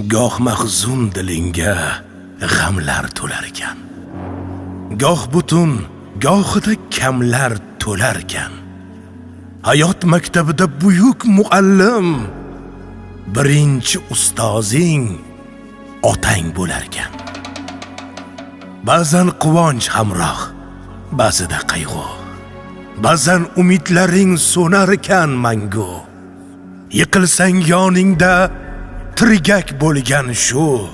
goh mahzun dilingga g'amlar to'lar ekan. Goh butun, gohida kamlar to'lar ekan. Hayot maktabida buyuk muallim, birinchi ustozing otang bo'lar ekan. Ba'zan quvonch hamroh, ba'zida qayg'u. Ba'zan umidlaring so'nar ekan mangu. Yiqilsang yoningda tirgak bo'lgan shu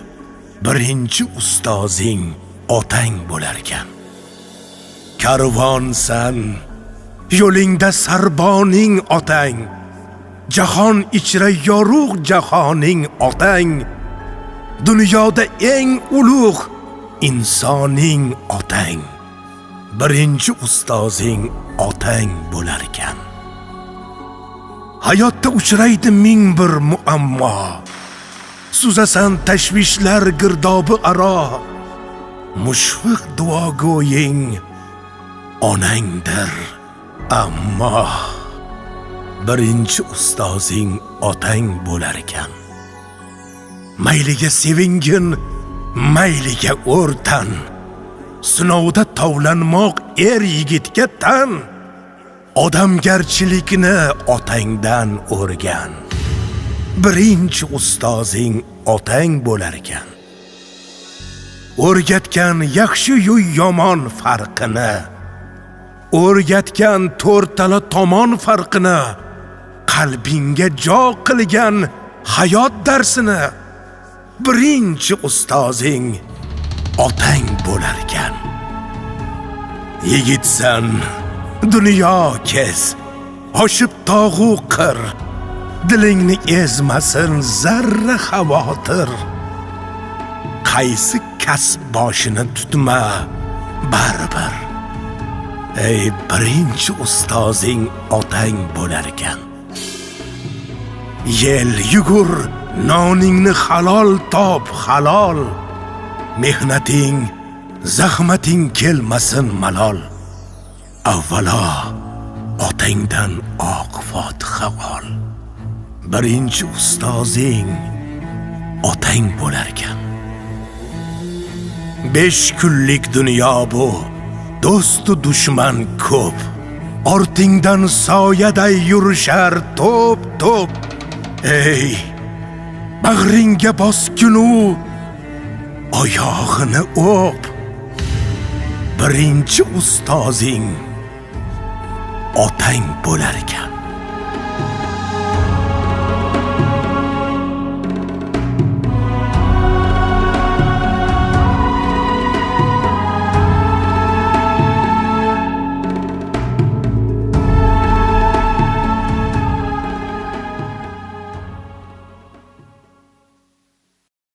birinchi ustozing otang bo'lar ekan. Karvonsan, yo'lingda sarboning otang, jahon ichra yorug' jahoning otang, dunyoda eng ulug' insoning otang, birinchi ustozing otang bo'lar ekan. Hayotda uchraydi ming bir muammo, suzasan tashvishlar girdobi aro, mushfiq duogo'ying onangdir, ammo birinchi ustozing otang bo'lar ekan. Mayliga sevingin, mayliga o'rtan, sinovda tovlanmoq yigitga tan. Odamgarchilikni otangdan o'rgan, birinchi ustozing otang bo'lar ekan. O'rgatgan yaxshi-yu yomon farqini, o'rgatgan to'rtala tomon farqini, qalbingga jo qilgan hayot darsini, birinchi ustozing otang bo'lar ekan. Yigitsan, dunyo kez, oshib tog'u qir, dilingni ezmasin zarra xavotir. Qaysi kasb boshini tutma baribir, ey birinchi ustozing otang bo'lar ekan. Yel yugur, noningni halol top, halol. Mehnating, zahmating kelmasin malol. Avvalo otangdan oq fotiha ol, birinchi ustozing otang bo'lar ekan. 5 kunlik dunyo bu, do'stu dushman ko'p, ortingdan soyaday yurishar to'p. Ey, bag'ringga bosginu oyog'ini o'p, birinchi ustozing otang bo'lar ekan.